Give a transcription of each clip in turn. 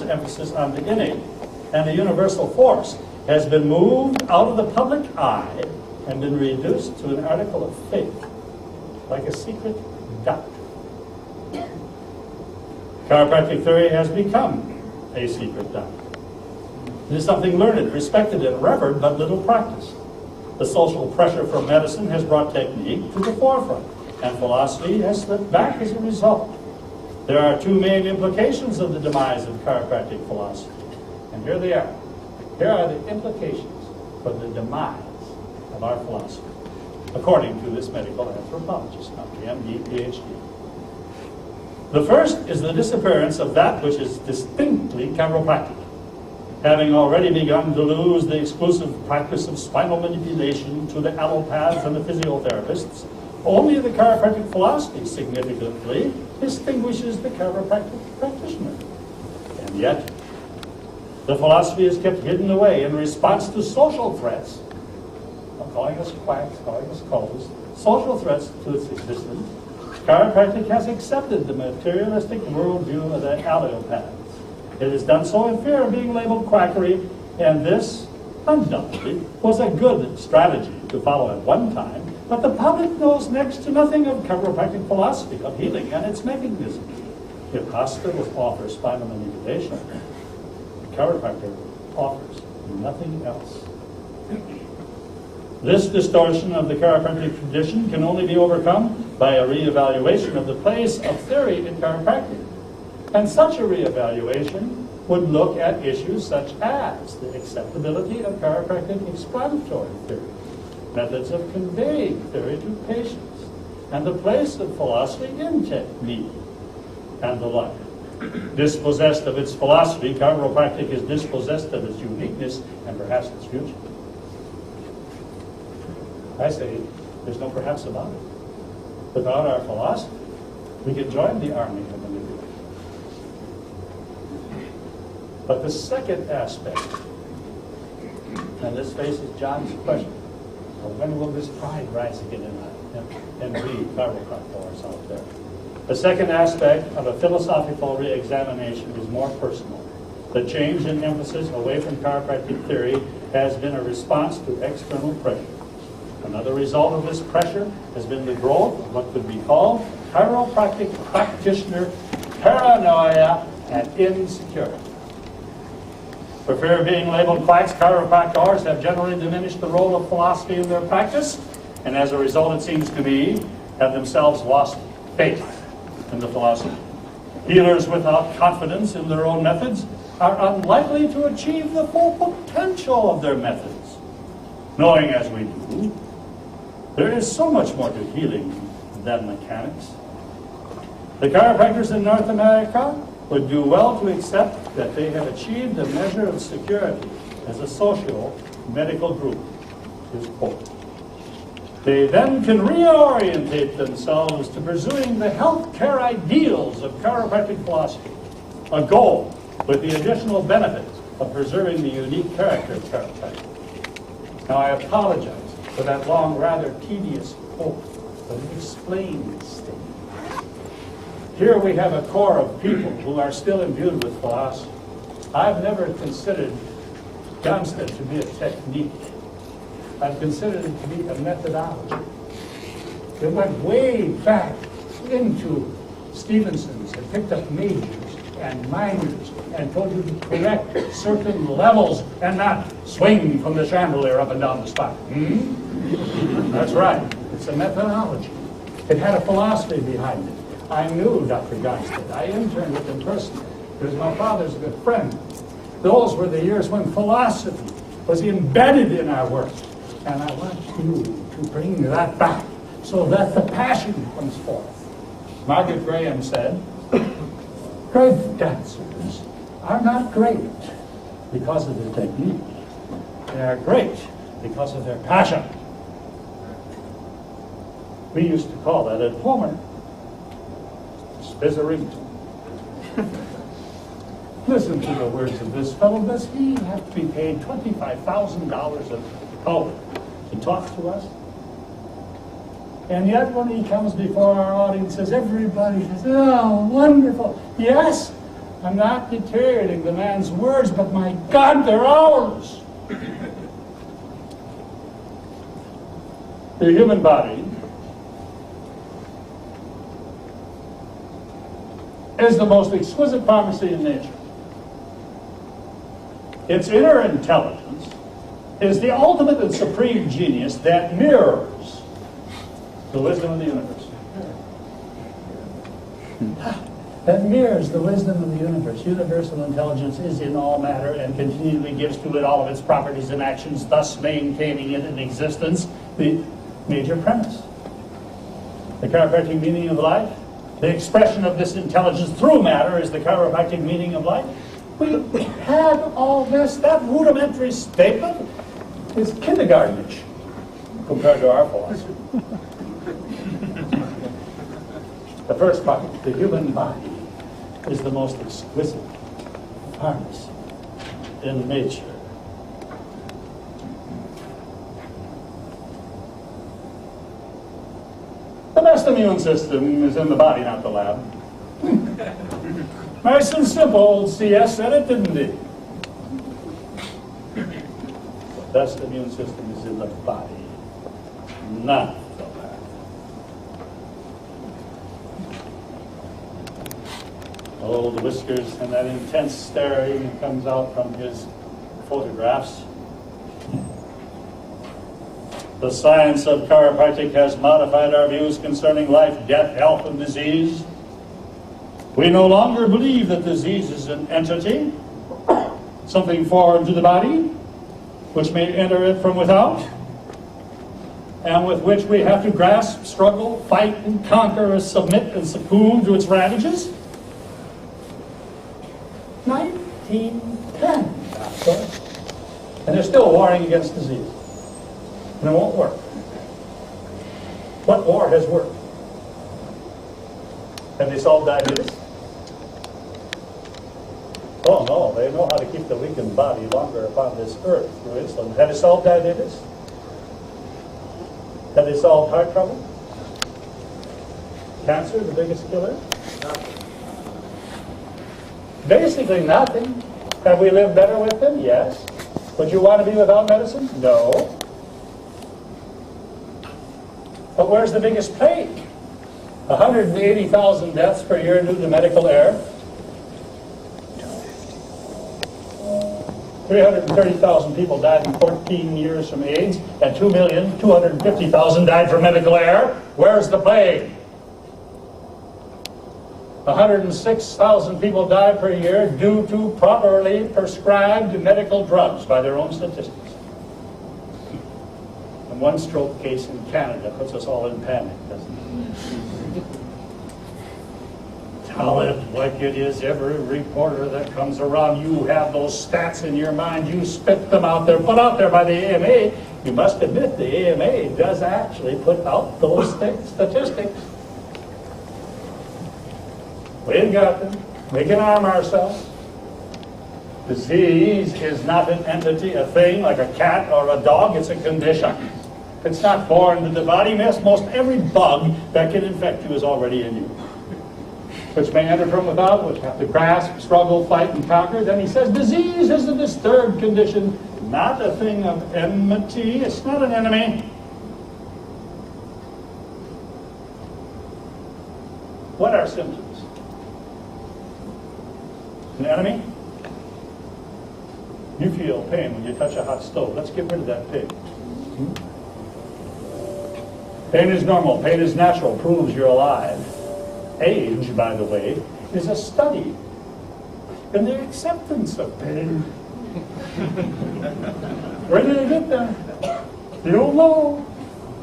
emphasis on the innate and the universal force has been moved out of the public eye and been reduced to an article of faith, like a secret doctrine. Chiropractic theory has become a secret doctrine. It is something learned, respected, and revered, but little practiced. The social pressure from medicine has brought technique to the forefront, and philosophy has slipped back as a result. There are two main implications of the demise of chiropractic philosophy, and here they are. Here are the implications for the demise of our philosophy, according to this medical anthropologist, MD, PhD. The first is the disappearance of that which is distinctly chiropractic. Having already begun to lose the exclusive practice of spinal manipulation to the allopaths and the physiotherapists, only the chiropractic philosophy significantly distinguishes the chiropractic practitioner. And yet, the philosophy is kept hidden away in response to social threats. I'm calling us quacks, calling us cultists, social threats to its existence. Chiropractic has accepted the materialistic worldview of the allopaths. It has done so in fear of being labeled quackery, and this, undoubtedly, was a good strategy to follow at one time, but the public knows next to nothing of chiropractic philosophy, of healing and its mechanism. If hospitals offer spinal manipulation, the chiropractor offers nothing else. This distortion of the chiropractic tradition can only be overcome by a reevaluation of the place of theory in chiropractic. And such a reevaluation would look at issues such as the acceptability of chiropractic explanatory theory, methods of conveying theory to patients, and the place of philosophy in technique, and the like. Dispossessed of its philosophy, chiropractic is dispossessed of its uniqueness and perhaps its future. I say there's no perhaps about it. Without our philosophy, we can join the army of manipulation. But the second aspect, and this faces John's question, well, when will this pride rise again and we chiropractors out there? The second aspect of a philosophical re-examination is more personal. The change in emphasis away from chiropractic theory has been a response to external pressure. Another result of this pressure has been the growth of what could be called chiropractic practitioner paranoia and insecurity. For fear of being labeled quacks, chiropractors have generally diminished the role of philosophy in their practice, and as a result, it seems to me, have themselves lost faith in the philosophy. Healers without confidence in their own methods are unlikely to achieve the full potential of their methods. Knowing as we do, there is so much more to healing than mechanics. The chiropractors in North America would do well to accept that they have achieved a measure of security as a social medical group, is quote. They then can reorientate themselves to pursuing the healthcare ideals of chiropractic philosophy, a goal with the additional benefit of preserving the unique character of chiropractic. Now, I apologize for that long, rather tedious quote, but it explains things. Here we have a core of people who are still imbued with philosophy. I've never considered Johnstead to be a technique. I've considered it to be a methodology. It went way back into Stevenson's and picked up majors and minors and told you to correct certain levels and not swing from the chandelier up and down the spine. That's right. It's a methodology. It had a philosophy behind it. I knew Dr. Johnstead. I interned with him personally. He was my father's good friend. Those were the years when philosophy was embedded in our work. And I want you to bring that back so that the passion comes forth. Margaret Graham said, great dancers are not great because of their technique. They are great because of their passion. We used to call that at Homer Spizzering. Listen to the words of this fellow. Does he have to be paid $25,000 a hour to talk to us? And yet when he comes before our audience, everybody says, oh, wonderful. Yes, I'm not deteriorating the man's words, but my God, they're ours. The human body is the most exquisite pharmacy in nature. Its inner intelligence is the ultimate and supreme genius that mirrors the wisdom of the universe. That mirrors the wisdom of the universe. Universal intelligence is in all matter and continually gives to it all of its properties and actions, thus maintaining it in existence. The major premise. The chiropractic meaning of life, the expression of this intelligence through matter is the chiropractic meaning of life. We had all this. That rudimentary statement is kindergartenish compared to our philosophy. The first part, the human body, is the most exquisite pharmacy in nature. The best immune system is in the body, not the lab. Nice and simple, old CS said it, didn't he? The best immune system is in the body, not the lab. Oh, the whiskers and that intense staring that comes out from his photographs. The science of chiropractic has modified our views concerning life, death, health, and disease. We no longer believe that disease is an entity, something foreign to the body, which may enter it from without, and with which we have to grasp, struggle, fight, and conquer, or submit and succumb to its ravages. 1910, and they're still warring against disease. And it won't work. What war has worked? Have they solved diabetes? Oh no, they know how to keep the weakened body longer upon this earth through insulin. Have they solved diabetes? Have they solved heart trouble? Cancer, the biggest killer? Nothing. Basically nothing. Have we lived better with them? Yes. Would you want to be without medicine? No. But where's the biggest plague? 180,000 deaths per year due to medical error. 330,000 people died in 14 years from AIDS, and 2,250,000 died from medical error. Where's the plague? 106,000 people die per year due to properly prescribed medical drugs by their own statistics. And one stroke case in Canada puts us all in panic, doesn't it? Tell it like it is. Every reporter that comes around, you have those stats in your mind, you spit them out there, put out there by the AMA. You must admit the AMA does actually put out those statistics. We've got them. We can arm ourselves. Disease is not an entity, a thing like a cat or a dog. It's a condition. It's not foreign to the body. Most every bug that can infect you is already in you, which may enter from without, which have to grasp, struggle, fight, and conquer. Then he says disease is a disturbed condition, not a thing of enmity. It's not an enemy. What are symptoms? An enemy? You feel pain when you touch a hot stove. Let's get rid of that pain. Pain is normal. Pain is natural. Proves you're alive. Age, by the way, is a study in the acceptance of pain. Where did I get there? You don't know.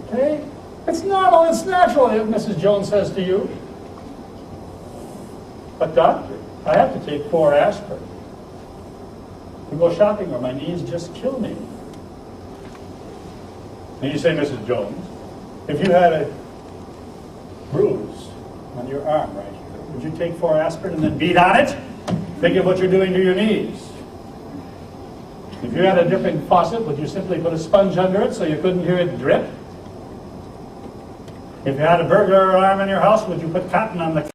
Okay? It's normal. It's natural, if Mrs. Jones says to you. But doctor, I have to take 4 aspirin to go shopping or my knees just kill me. And you say, Mrs. Jones, if you had a bruise on your arm right here, would you take 4 aspirin and then beat on it? Think of what you're doing to your knees. If you had a dripping faucet, would you simply put a sponge under it so you couldn't hear it drip? If you had a burglar alarm in your house, would you put cotton on the